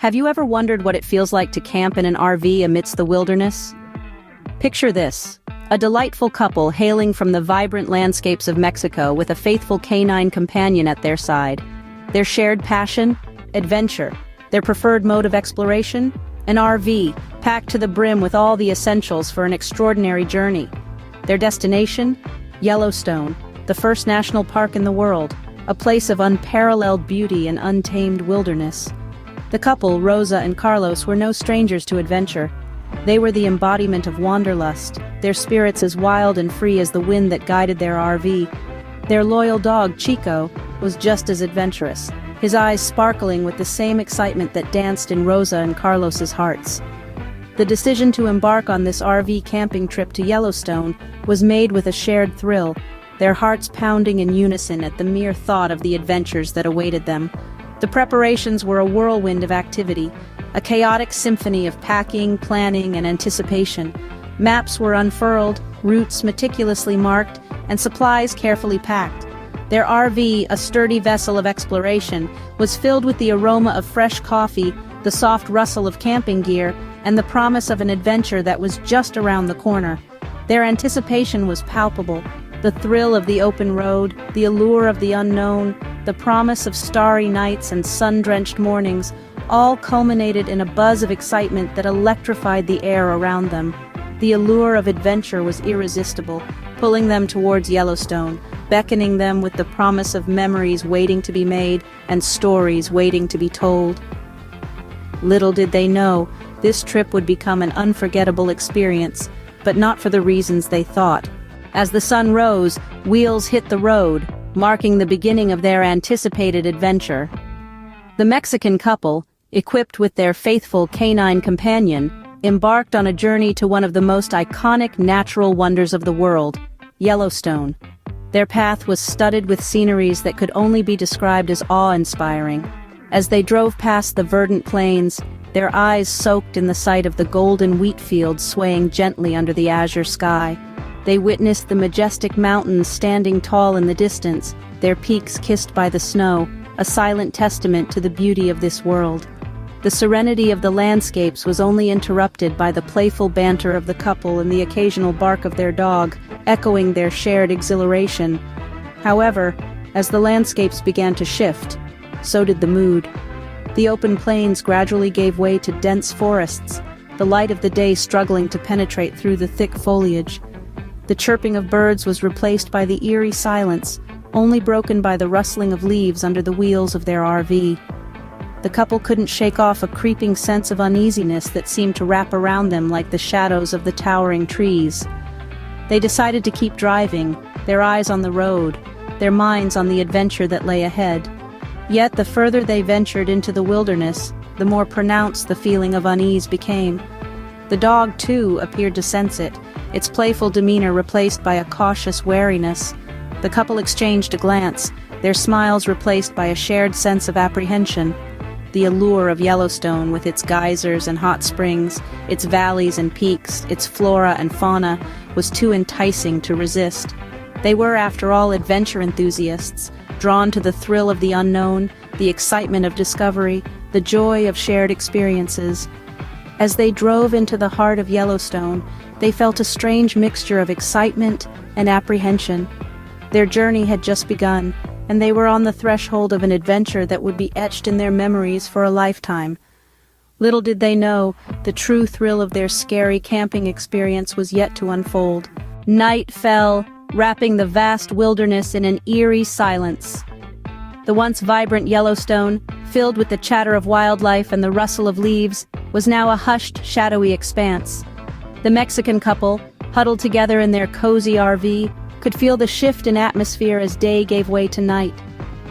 Have you ever wondered what it feels like to camp in an RV amidst the wilderness? Picture this: a delightful couple hailing from the vibrant landscapes of Mexico with a faithful canine companion at their side. Their shared passion? Adventure. Their preferred mode of exploration? An RV, packed to the brim with all the essentials for an extraordinary journey. Their destination? Yellowstone, the first national park in the world, a place of unparalleled beauty and untamed wilderness. The couple, Rosa and Carlos, were no strangers to adventure. They were the embodiment of wanderlust, their spirits as wild and free as the wind that guided their RV. Their loyal dog, Chico, was just as adventurous, his eyes sparkling with the same excitement that danced in Rosa and Carlos's hearts. The decision to embark on this RV camping trip to Yellowstone was made with a shared thrill, their hearts pounding in unison at the mere thought of the adventures that awaited them. The preparations were a whirlwind of activity, a chaotic symphony of packing, planning, and anticipation. Maps were unfurled, routes meticulously marked, and supplies carefully packed. Their RV, a sturdy vessel of exploration, was filled with the aroma of fresh coffee, the soft rustle of camping gear, and the promise of an adventure that was just around the corner. Their anticipation was palpable. The thrill of the open road, the allure of the unknown, the promise of starry nights and sun-drenched mornings, all culminated in a buzz of excitement that electrified the air around them. The allure of adventure was irresistible, pulling them towards Yellowstone, beckoning them with the promise of memories waiting to be made and stories waiting to be told. Little did they know, this trip would become an unforgettable experience, but not for the reasons they thought. As the sun rose, wheels hit the road, marking the beginning of their anticipated adventure. The Mexican couple, equipped with their faithful canine companion, embarked on a journey to one of the most iconic natural wonders of the world, Yellowstone. Their path was studded with sceneries that could only be described as awe-inspiring. As they drove past the verdant plains, their eyes soaked in the sight of the golden wheat fields swaying gently under the azure sky. They witnessed the majestic mountains standing tall in the distance, their peaks kissed by the snow, a silent testament to the beauty of this world. The serenity of the landscapes was only interrupted by the playful banter of the couple and the occasional bark of their dog, echoing their shared exhilaration. However, as the landscapes began to shift, so did the mood. The open plains gradually gave way to dense forests, the light of the day struggling to penetrate through the thick foliage. The chirping of birds was replaced by the eerie silence, only broken by the rustling of leaves under the wheels of their RV. The couple couldn't shake off a creeping sense of uneasiness that seemed to wrap around them like the shadows of the towering trees. They decided to keep driving, their eyes on the road, their minds on the adventure that lay ahead. Yet the further they ventured into the wilderness, the more pronounced the feeling of unease became. The dog, too, appeared to sense it, its playful demeanor replaced by a cautious wariness. The couple exchanged a glance, their smiles replaced by a shared sense of apprehension. The allure of Yellowstone, with its geysers and hot springs, its valleys and peaks, its flora and fauna, was too enticing to resist. They were, after all, adventure enthusiasts, drawn to the thrill of the unknown, the excitement of discovery, the joy of shared experiences. As they drove into the heart of Yellowstone, they felt a strange mixture of excitement and apprehension. Their journey had just begun, and they were on the threshold of an adventure that would be etched in their memories for a lifetime. Little did they know, the true thrill of their scary camping experience was yet to unfold. Night fell, wrapping the vast wilderness in an eerie silence. The once vibrant Yellowstone, filled with the chatter of wildlife and the rustle of leaves, was now a hushed, shadowy expanse. The Mexican couple, huddled together in their cozy RV, could feel the shift in atmosphere as day gave way to night.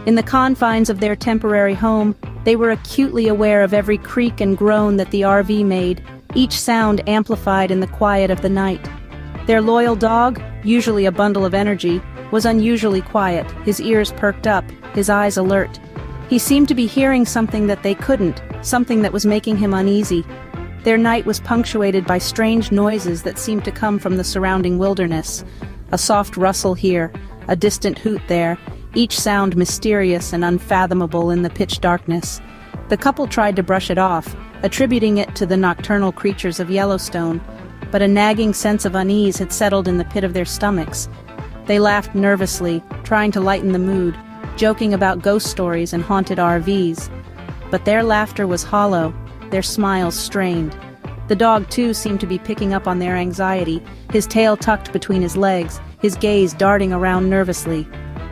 In the confines of their temporary home, they were acutely aware of every creak and groan that the RV made, each sound amplified in the quiet of the night. Their loyal dog, usually a bundle of energy, was unusually quiet, his ears perked up, his eyes alert. He seemed to be hearing something that they couldn't, something that was making him uneasy. Their night was punctuated by strange noises that seemed to come from the surrounding wilderness. A soft rustle here, a distant hoot there, each sound mysterious and unfathomable in the pitch darkness. The couple tried to brush it off, attributing it to the nocturnal creatures of Yellowstone, but a nagging sense of unease had settled in the pit of their stomachs. They laughed nervously, trying to lighten the mood, joking about ghost stories and haunted RVs. But their laughter was hollow, their smiles strained. The dog, too, seemed to be picking up on their anxiety, his tail tucked between his legs, his gaze darting around nervously.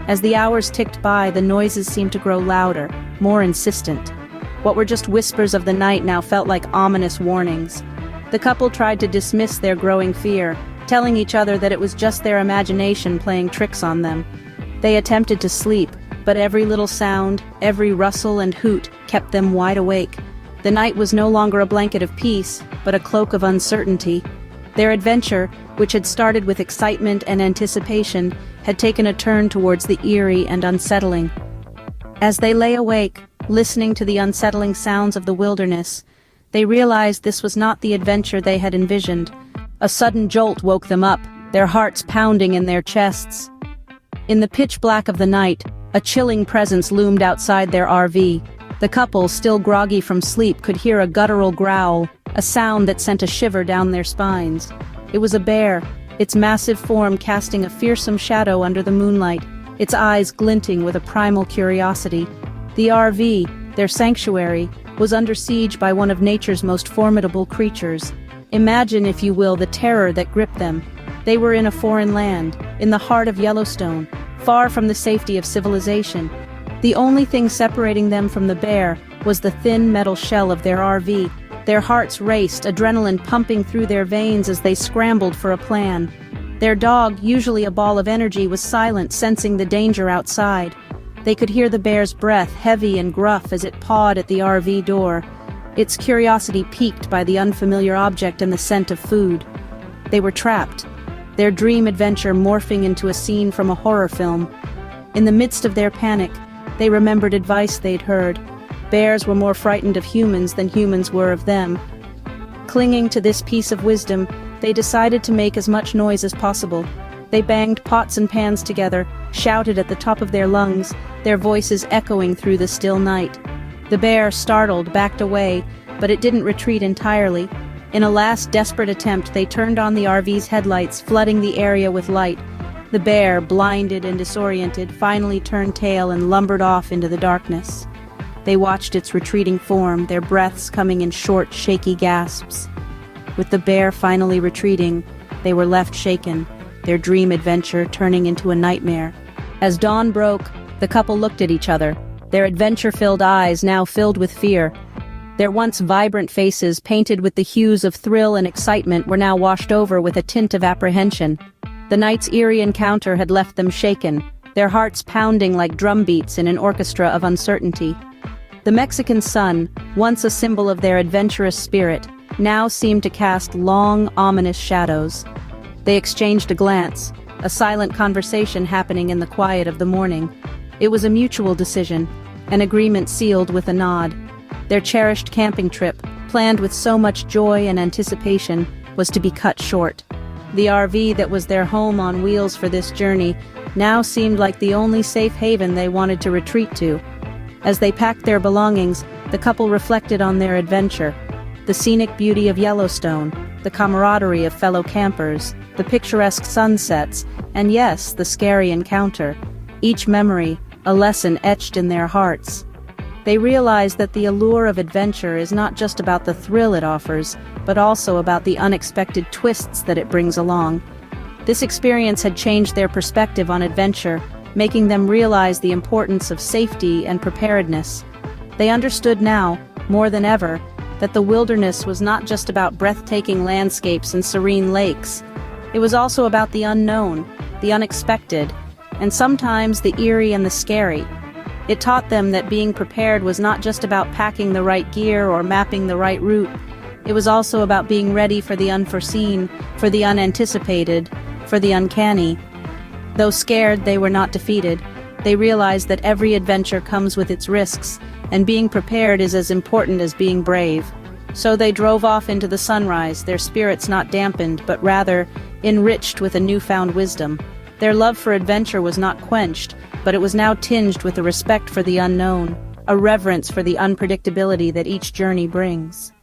As the hours ticked by, the noises seemed to grow louder, more insistent. What were just whispers of the night now felt like ominous warnings. The couple tried to dismiss their growing fear, telling each other that it was just their imagination playing tricks on them. They attempted to sleep, but every little sound, every rustle and hoot kept them wide awake. The night was no longer a blanket of peace, but a cloak of uncertainty. Their adventure, which had started with excitement and anticipation, had taken a turn towards the eerie and unsettling. As they lay awake, listening to the unsettling sounds of the wilderness, they realized this was not the adventure they had envisioned. A sudden jolt woke them up, their hearts pounding in their chests. In the pitch black of the night, a chilling presence loomed outside their RV. The couple, still groggy from sleep, could hear a guttural growl, a sound that sent a shiver down their spines. It was a bear, its massive form casting a fearsome shadow under the moonlight, its eyes glinting with a primal curiosity. The RV, their sanctuary, was under siege by one of nature's most formidable creatures. Imagine, if you will, the terror that gripped them. They were in a foreign land, in the heart of Yellowstone, far from the safety of civilization. The only thing separating them from the bear was the thin metal shell of their RV. Their hearts raced, adrenaline pumping through their veins as they scrambled for a plan. Their dog, usually a ball of energy, was silent, sensing the danger outside. They could hear the bear's breath, heavy and gruff, as it pawed at the RV door, its curiosity piqued by the unfamiliar object and the scent of food. They were trapped, their dream adventure morphing into a scene from a horror film. In the midst of their panic, they remembered advice they'd heard. Bears were more frightened of humans than humans were of them. Clinging to this piece of wisdom, they decided to make as much noise as possible. They banged pots and pans together, shouted at the top of their lungs, their voices echoing through the still night. The bear, startled, backed away, but it didn't retreat entirely. In a last desperate attempt, they turned on the RV's headlights, flooding the area with light. The bear, blinded and disoriented, finally turned tail and lumbered off into the darkness. They watched its retreating form, their breaths coming in short, shaky gasps. With the bear finally retreating, they were left shaken, their dream adventure turning into a nightmare. As dawn broke, the couple looked at each other, their adventure-filled eyes now filled with fear. Their once vibrant faces, painted with the hues of thrill and excitement, were now washed over with a tint of apprehension. The night's eerie encounter had left them shaken, their hearts pounding like drumbeats in an orchestra of uncertainty. The Mexican sun, once a symbol of their adventurous spirit, now seemed to cast long, ominous shadows. They exchanged a glance, a silent conversation happening in the quiet of the morning. It was a mutual decision, an agreement sealed with a nod. Their cherished camping trip, planned with so much joy and anticipation, was to be cut short. The RV that was their home on wheels for this journey now seemed like the only safe haven they wanted to retreat to. As they packed their belongings, the couple reflected on their adventure. The scenic beauty of Yellowstone, the camaraderie of fellow campers, the picturesque sunsets, and yes, the scary encounter. Each memory, a lesson etched in their hearts. They realized that the allure of adventure is not just about the thrill it offers, but also about the unexpected twists that it brings along. This experience had changed their perspective on adventure, making them realize the importance of safety and preparedness. They understood now, more than ever, that the wilderness was not just about breathtaking landscapes and serene lakes. It was also about the unknown, the unexpected, and sometimes the eerie and the scary. It taught them that being prepared was not just about packing the right gear or mapping the right route. It was also about being ready for the unforeseen, for the unanticipated, for the uncanny. Though scared, they were not defeated. They realized that every adventure comes with its risks, and being prepared is as important as being brave. So they drove off into the sunrise, their spirits not dampened, but rather enriched with a newfound wisdom. Their love for adventure was not quenched, but it was now tinged with a respect for the unknown. a reverence for the unpredictability that each journey brings.